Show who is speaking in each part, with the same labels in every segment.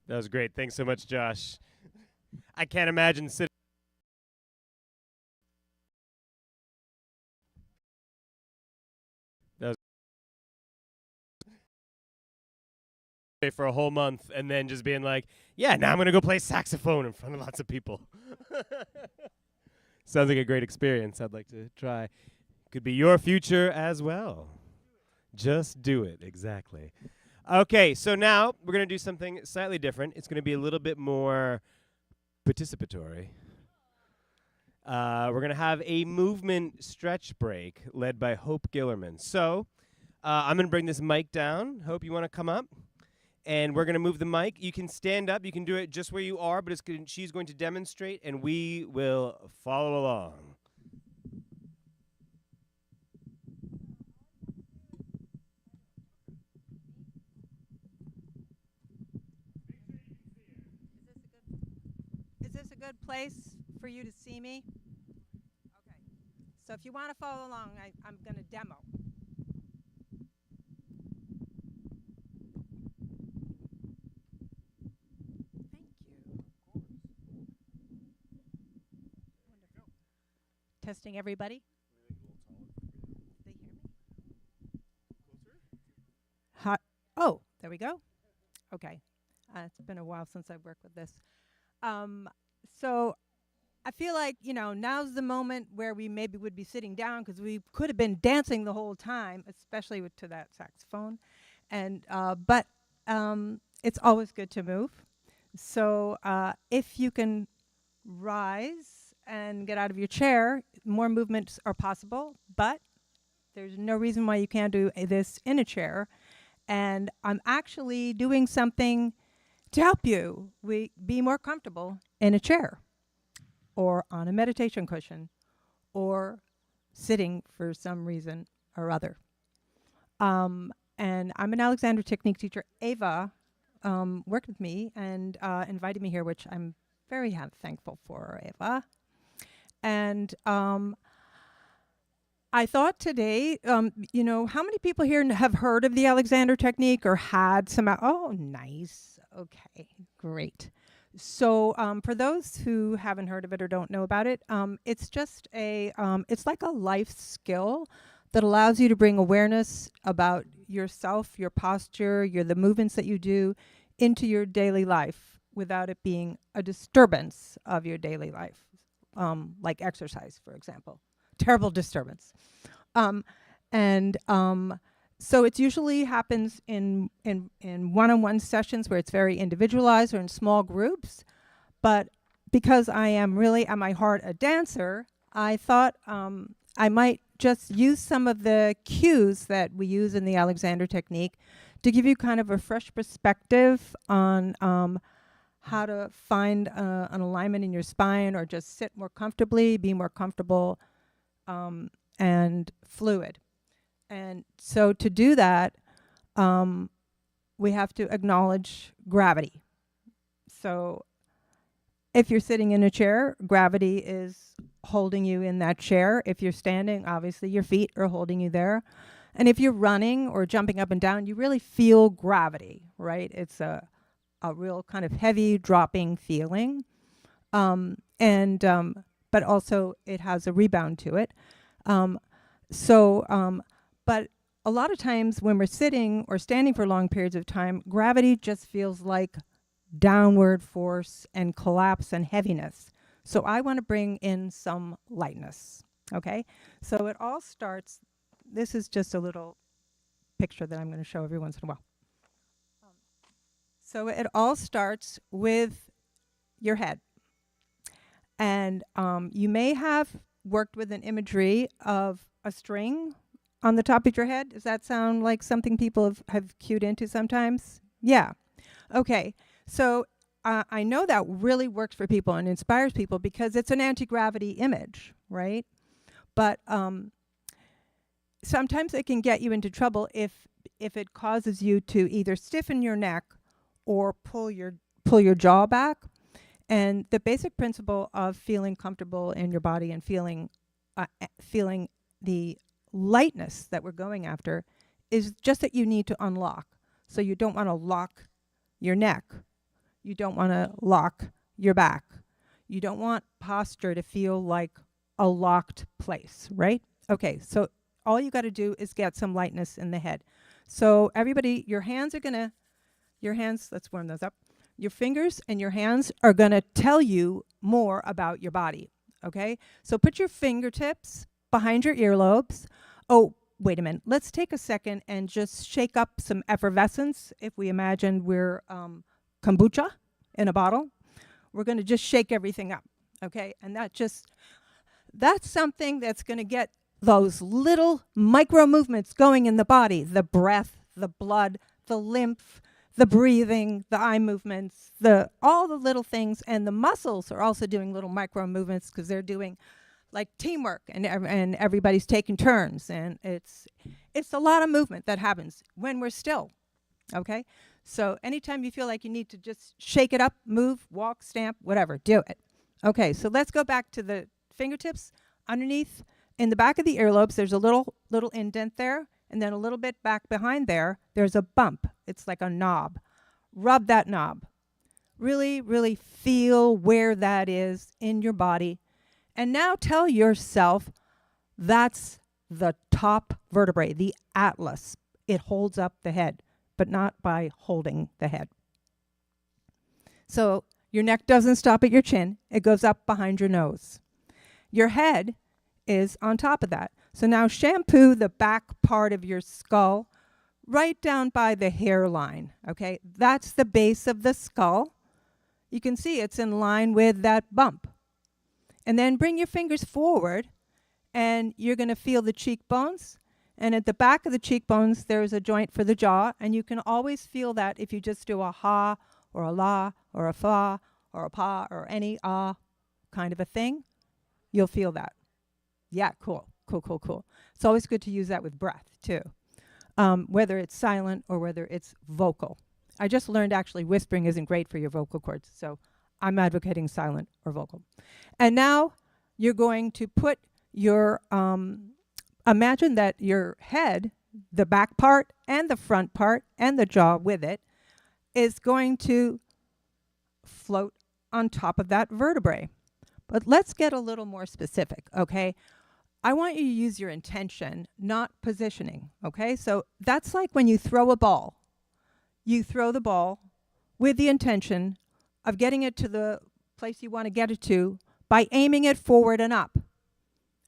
Speaker 1: That was great. Thanks so much, Josh. I can't imagine sitting that was for a whole month and then just being like, yeah, now I'm going to go play saxophone in front of lots of people. Sounds like a great experience. I'd like to try. Could be your future as well. Just do it. Exactly. Okay, so now we're going to do something slightly different. It's going to be a little bit more participatory. We're going to have a movement stretch break led by Hope Gillerman. So I'm going to bring this mic down. Hope, you want to come up? And we're going to move the mic. You can stand up. You can do it just where you are, but she's going to demonstrate, and we will follow along.
Speaker 2: Is this a good place for you to see me? Okay. So if you want to follow along, I'm going to demo. Testing everybody. They hear me? Hot. Oh, there we go. Okay. It's been a while since I've worked with this. So I feel like, now's the moment where we maybe would be sitting down because we could have been dancing the whole time, especially to that saxophone. And but it's always good to move. So if you can rise and get out of your chair, more movements are possible, but there's no reason why you can't do this in a chair. And I'm actually doing something to help you be more comfortable in a chair or on a meditation cushion or sitting for some reason or other. And I'm an Alexander Technique teacher. Ava worked with me and invited me here, which I'm very thankful for, Ava. And I thought today, how many people here have heard of the Alexander Technique or had some? Oh, nice. Okay, great. So for those who haven't heard of it or don't know about it, it's just it's like a life skill that allows you to bring awareness about yourself, your posture, the movements that you do into your daily life without it being a disturbance of your daily life. Like exercise, for example. Terrible disturbance. So it usually happens in one-on-one sessions where it's very individualized or in small groups. But because I am really at my heart a dancer, I thought I might just use some of the cues that we use in the Alexander Technique to give you kind of a fresh perspective on how to find an alignment in your spine or just sit more comfortably, be more comfortable and fluid. And so to do that, we have to acknowledge gravity. So If you're sitting in a chair, gravity is holding you in that chair. If you're standing, obviously your feet are holding you there. And if you're running or jumping up and down, you really feel gravity, right? It's a real kind of heavy dropping feeling. And but also it has a rebound to it. Um, but a lot of times when we're sitting or standing for long periods of time, gravity just feels like downward force and collapse and heaviness. So I want to bring in some lightness. Okay, so it all starts. This is just a little picture that I'm going to show every once in a while. So it all starts with your head. And you may have worked with an imagery of a string on the top of your head. Does that sound like something people have cued into sometimes? Yeah. Okay. So I know that really works for people and inspires people because it's an anti-gravity image, right? But sometimes it can get you into trouble if it causes you to either stiffen your neck or pull your jaw back. And the basic principle of feeling comfortable in your body and feeling the lightness that we're going after is just that you need to unlock. So you don't want to lock your neck. You don't want to lock your back. You don't want posture to feel like a locked place, right? Okay, so all you got to do is get some lightness in the head. So everybody, let's warm those up. Your fingers and your hands are going to tell you more about your body, okay? So put your fingertips behind your earlobes. Oh, wait a minute. Let's take a second and just shake up some effervescence. If we imagine we're kombucha in a bottle, we're going to just shake everything up, okay? And that's something that's going to get those little micro movements going in the body, the breath, the blood, the lymph, the breathing, the eye movements, all the little things, and the muscles are also doing little micro movements because they're doing like teamwork, and everybody's taking turns, and it's a lot of movement that happens when we're still, okay? So anytime you feel like you need to just shake it up, move, walk, stamp, whatever, do it. Okay, so let's go back to the fingertips. Underneath, in the back of the earlobes, there's a little indent there. And then a little bit back behind there's a bump. It's like a knob. Rub that knob. Really, really feel where that is in your body. And now tell yourself that's the top vertebrae, the atlas. It holds up the head, but not by holding the head. So your neck doesn't stop at your chin. It goes up behind your nose. Your head is on top of that. So now shampoo the back part of your skull right down by the hairline, okay? That's the base of the skull. You can see it's in line with that bump. And then bring your fingers forward, and you're going to feel the cheekbones. And at the back of the cheekbones, there's a joint for the jaw, and you can always feel that if you just do a ha or a la or a fa or a pa or any ah kind of a thing, you'll feel that. Yeah, cool. Cool. It's always good to use that with breath, too, whether it's silent or whether it's vocal. I just learned actually whispering isn't great for your vocal cords, so I'm advocating silent or vocal. And now you're going to put your, imagine that your head, the back part and the front part and the jaw with it, is going to float on top of that vertebrae. But let's get a little more specific, okay? I want you to use your intention, not positioning, okay? So that's like when you throw a ball. You throw the ball with the intention of getting it to the place you want to get it to by aiming it forward and up.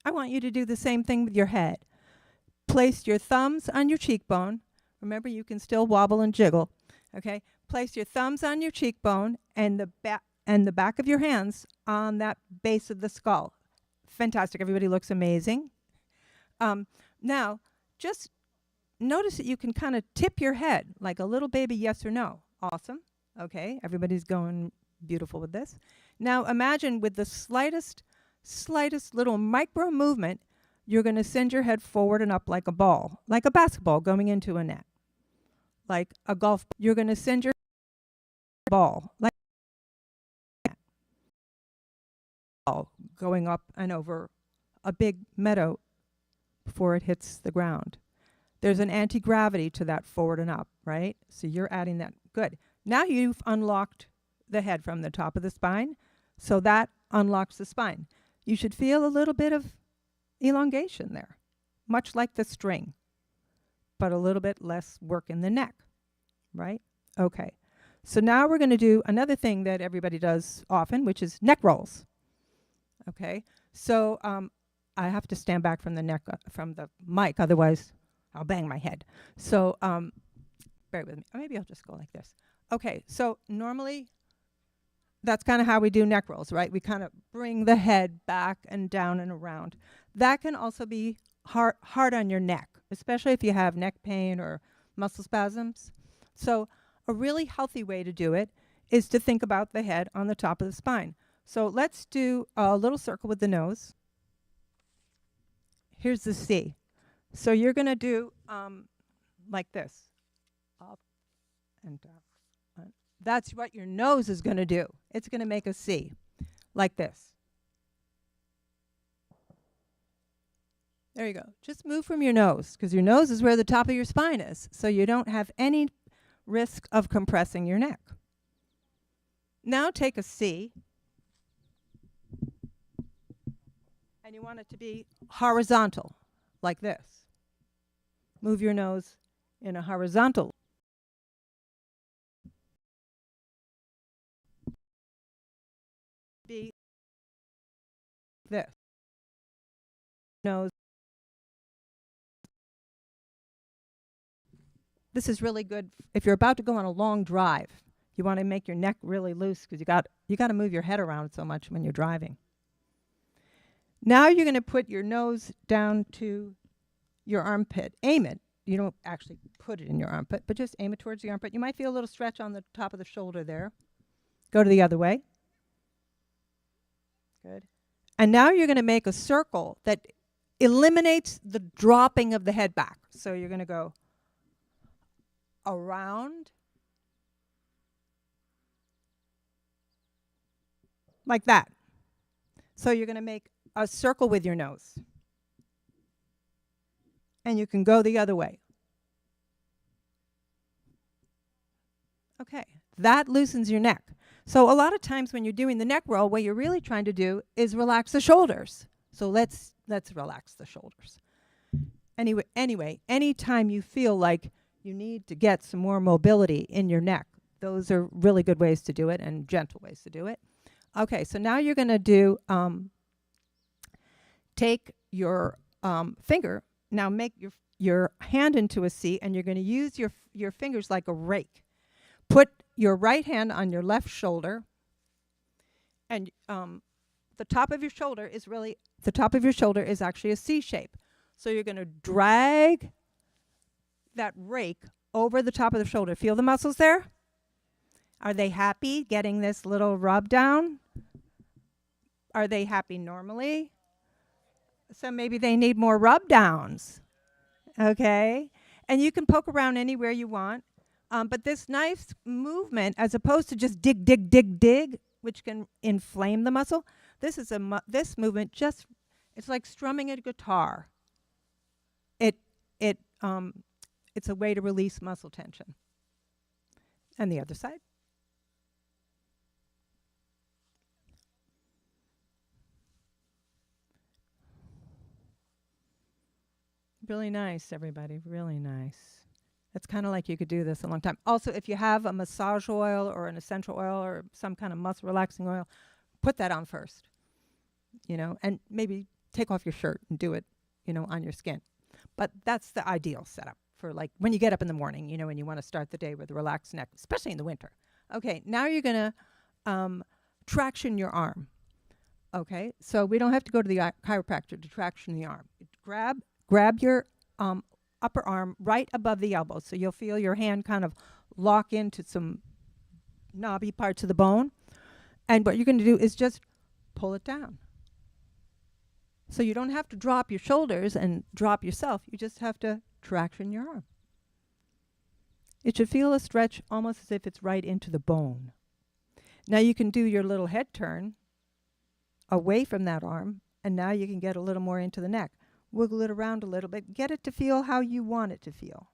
Speaker 2: I want you to do the same thing with your head. Place your thumbs on your cheekbone. Remember, you can still wobble and jiggle, okay? Place your thumbs on your cheekbone and the back of your hands on that base of the skull. Fantastic. Everybody looks amazing. Now, just notice that you can kind of tip your head like a little baby yes or no. Awesome. Okay. Everybody's going beautiful with this. Now, imagine with the slightest little micro movement, you're going to send your head forward and up like a ball, like a basketball going into a net, like a golf. You're going to send your ball like going up and over a big meadow before it hits the ground. There's an anti-gravity to that forward and up, right? So you're adding that. Good. Now you've unlocked the head from the top of the spine, so that unlocks the spine. You should feel a little bit of elongation there, much like the string, but a little bit less work in the neck, right? Okay. So now we're going to do another thing that everybody does often, which is neck rolls. Okay. So I have to stand back from the neck, from the mic, otherwise I'll bang my head. So bear with me. Or maybe I'll just go like this. Okay. So normally that's kind of how we do neck rolls, right? We kind of bring the head back and down and around. That can also be hard on your neck, especially if you have neck pain or muscle spasms. So a really healthy way to do it is to think about the head on the top of the spine. So let's do a little circle with the nose. Here's the C. So you're going to do like this, up and down. That's what your nose is going to do. It's going to make a C, like this. There you go. Just move from your nose, because your nose is where the top of your spine is, so you don't have any risk of compressing your neck. Now take a C, and you want it to be horizontal, like this. Move your nose in a horizontal. Be this. Nose. This is really good if you're about to go on a long drive. You want to make your neck really loose because you got to move your head around so much when you're driving. Now you're going to put your nose down to your armpit. Aim it. You don't actually put it in your armpit, but just aim it towards the armpit. You might feel a little stretch on the top of the shoulder there. Go to the other way. Good. And now you're going to make a circle that eliminates the dropping of the head back. So you're going to go around like that. So you're going to make a circle with your nose. And you can go the other way. Okay, that loosens your neck. So a lot of times when you're doing the neck roll, what you're really trying to do is relax the shoulders. So let's relax the shoulders. Anyway, anytime you feel like you need to get some more mobility in your neck, those are really good ways to do it and gentle ways to do it. Okay, so now you're going to do, take your finger, now make your hand into a C, and you're going to use your fingers like a rake. Put your right hand on your left shoulder, and the top of your shoulder is actually a C shape. So you're going to drag that rake over the top of the shoulder. Feel the muscles there? Are they happy getting this little rub down? Are they happy normally? So maybe they need more rub downs. Okay? And you can poke around anywhere you want. But this nice movement, as opposed to just dig, dig, dig, dig, which can inflame the muscle, this movement just, it's like strumming a guitar. It's a way to release muscle tension. And the other side. Really nice, everybody, really nice. It's kind of like you could do this a long time. Also, if you have a massage oil or an essential oil or some kind of muscle relaxing oil, put that on first, and maybe take off your shirt and do it, on your skin. But that's the ideal setup for like when you get up in the morning, and you want to start the day with a relaxed neck, especially in the winter. Okay, now you're going to traction your arm. Okay, so we don't have to go to the chiropractor to traction the arm. Grab your upper arm right above the elbow. So you'll feel your hand kind of lock into some knobby parts of the bone. And what you're going to do is just pull it down. So you don't have to drop your shoulders and drop yourself. You just have to traction your arm. It should feel a stretch almost as if it's right into the bone. Now you can do your little head turn away from that arm, and now you can get a little more into the neck. Wiggle it around a little bit. Get it to feel how you want it to feel.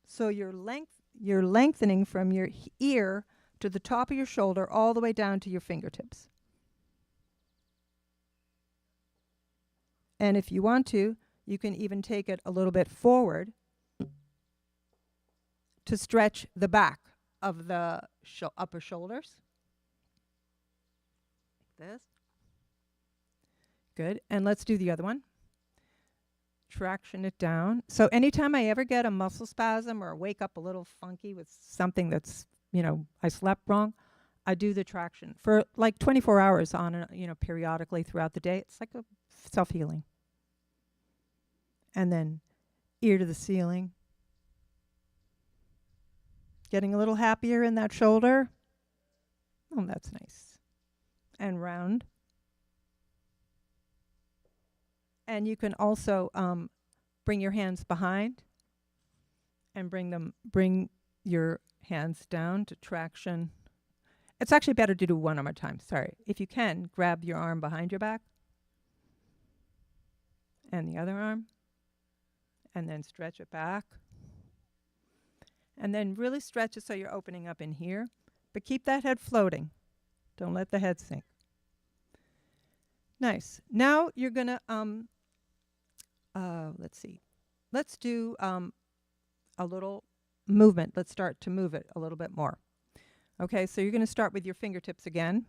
Speaker 2: So you're lengthening from your ear to the top of your shoulder all the way down to your fingertips. And if you want to, you can even take it a little bit forward to stretch the back of the upper shoulders. Like this. Good. And let's do the other one. Traction it down. So anytime I ever get a muscle spasm or wake up a little funky with something that's, I slept wrong, I do the traction for like 24 hours on, periodically throughout the day. It's like a self-healing. And then ear to the ceiling. Getting a little happier in that shoulder. Oh, that's nice. And round. And you can also bring your hands behind and bring your hands down to traction. It's actually better to do one arm at a time. Sorry. If you can, grab your arm behind your back and the other arm, and then stretch it back. And then really stretch it so you're opening up in here, but keep that head floating. Don't let the head sink. Nice. Now you're going to let's see. Let's do a little movement. Let's start to move it a little bit more. Okay, so you're going to start with your fingertips again.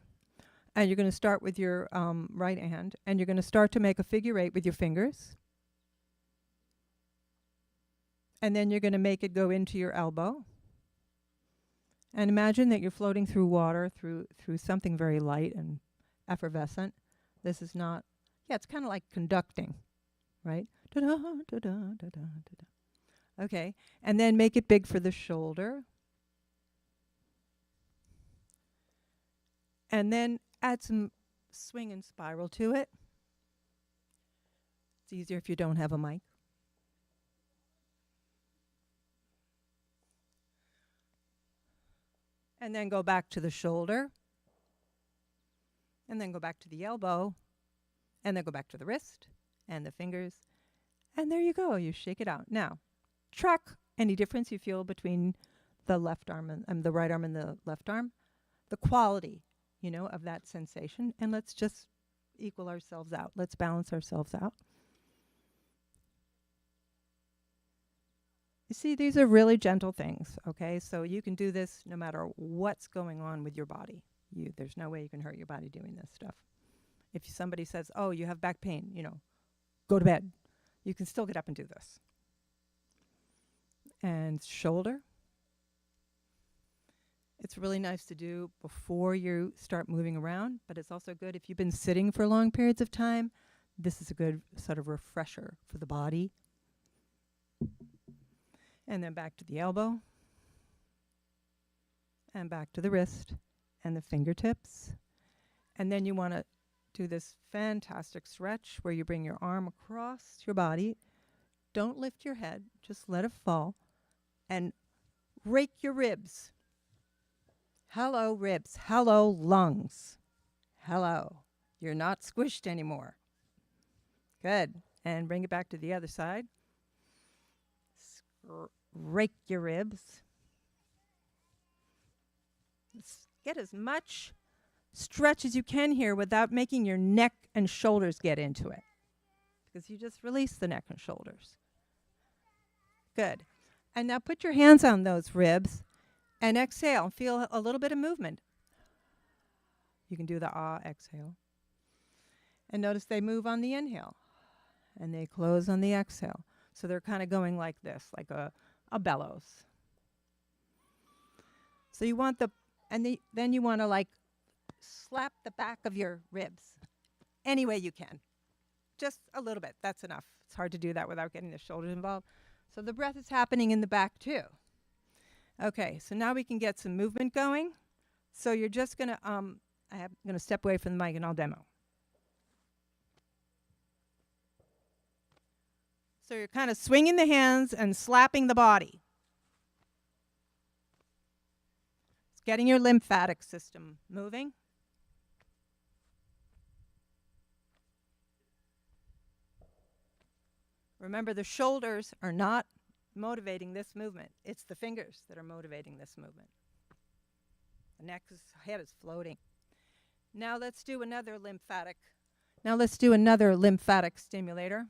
Speaker 2: And you're going to start with your right hand. And you're going to start to make a figure 8 with your fingers. And then you're going to make it go into your elbow. And imagine that you're floating through water, through something very light and effervescent. This is not, it's kind of like conducting, right? Da-da, da-da, da-da, da-da. Okay, and then make it big for the shoulder. And then add some swing and spiral to it. It's easier if you don't have a mic. And then go back to the shoulder. And then go back to the elbow. And then go back to the wrist and the fingers. And there you go. You shake it out. Now, track any difference you feel between the left arm and the right arm and the left arm. The quality, of that sensation. And let's just equal ourselves out. Let's balance ourselves out. You see, these are really gentle things, okay? So you can do this no matter what's going on with your body. There's no way you can hurt your body doing this stuff. If somebody says, oh, you have back pain, go to bed. You can still get up and do this. And shoulder. It's really nice to do before you start moving around, but it's also good if you've been sitting for long periods of time. This is a good sort of refresher for the body. And then back to the elbow. And back to the wrist and the fingertips. And then you want to do this fantastic stretch where you bring your arm across your body. Don't lift your head, just let it fall. And rake your ribs. Hello, ribs. Hello, lungs. Hello. You're not squished anymore. Good. And bring it back to the other side. Rake your ribs. Get as much stretch as you can here without making your neck and shoulders get into it, because you just release the neck and shoulders. Good. And now put your hands on those ribs and exhale. Feel a little bit of movement. You can do the exhale. And notice they move on the inhale and they close on the exhale. So they're kind of going like this, like a bellows. So you want then you want to like slap the back of your ribs any way you can. Just a little bit. That's enough. It's hard to do that without getting the shoulders involved. So the breath is happening in the back too. Okay, so now we can get some movement going. So you're just going to, I'm going to step away from the mic and I'll demo. So you're kind of swinging the hands and slapping the body. It's getting your lymphatic system moving. Remember, the shoulders are not motivating this movement. It's the fingers that are motivating this movement. The head is floating. Now let's do another lymphatic. Stimulator.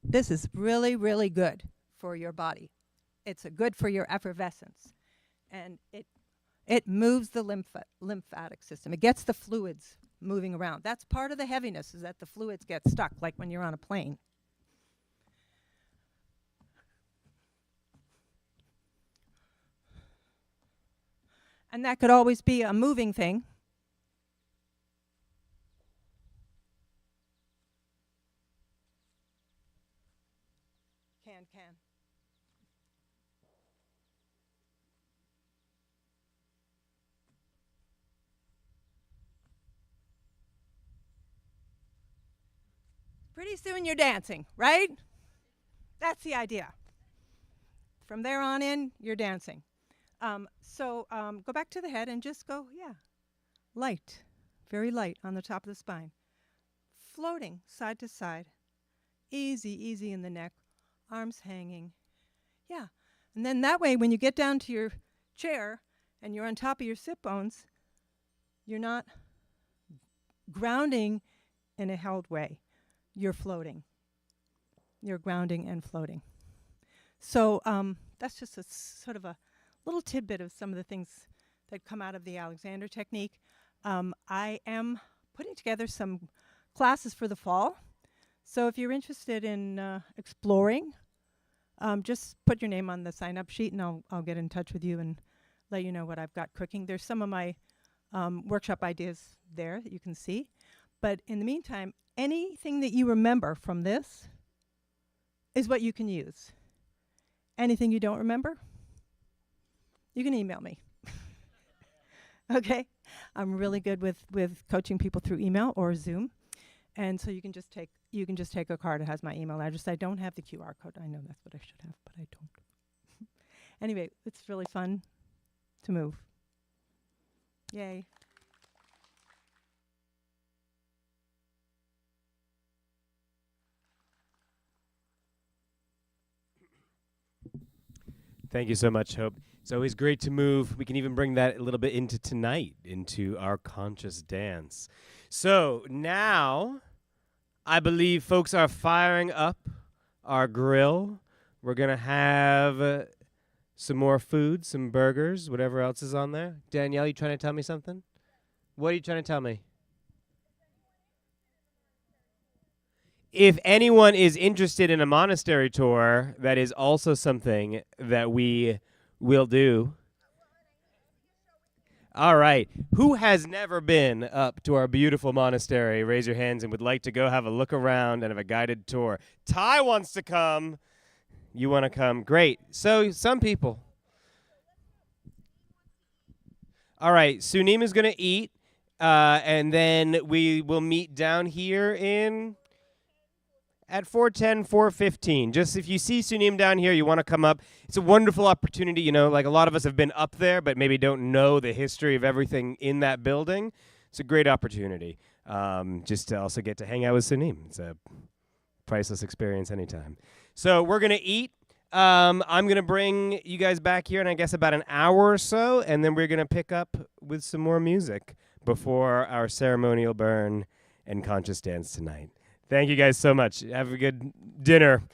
Speaker 2: This is really, really good for your body. It's good for your effervescence. And it moves the lymphatic system. It gets the fluids moving around. That's part of the heaviness, is that the fluids get stuck, like when you're on a plane. And that could always be a moving thing. Can. Pretty soon you're dancing, right? That's the idea. From there on in, you're dancing. Go back to the head and just go, light, very light on the top of the spine. Floating side to side. Easy in the neck. Arms hanging. Yeah. And then that way, when you get down to your chair and you're on top of your sit bones, you're not grounding in a held way. You're floating. You're grounding and floating. So that's just a sort of a little tidbit of some of the things that come out of the Alexander Technique. I am putting together some classes for the fall. So if you're interested in exploring, just put your name on the sign-up sheet, and I'll get in touch with you and let you know what I've got cooking. There's some of my workshop ideas there that you can see. But in the meantime, anything that you remember from this is what you can use. Anything you don't remember, you can email me. Okay? I'm really good with coaching people through email or Zoom. And so you can just take a card that has my email address. I don't have the QR code. I know that's what I should have, but I don't. Anyway, it's really fun to move. Yay.
Speaker 1: Thank you so much, Hope. It's always great to move. We can even bring that a little bit into tonight, into our conscious dance. So now, I believe folks are firing up our grill. We're going to have some more food, some burgers, whatever else is on there. Danielle, you trying to tell me something? What are you trying to tell me? If anyone is interested in a monastery tour, that is also something that we will do. All right. Who has never been up to our beautiful monastery? Raise your hands and would like to go have a look around and have a guided tour. Ty wants to come. You want to come? Great. So some people. All right. Sunim is going to eat, and then we will meet down here at 4:10, 4:15. Just if you see Sunim down here, you want to come up. It's a wonderful opportunity. You know, like a lot of us have been up there, but maybe don't know the history of everything in that building. It's a great opportunity just to also get to hang out with Sunim. It's a priceless experience anytime. So we're going to eat. I'm going to bring you guys back here in, I guess, about an hour or so, and then we're going to pick up with some more music before our ceremonial burn and conscious dance tonight. Thank you guys so much. Have a good dinner.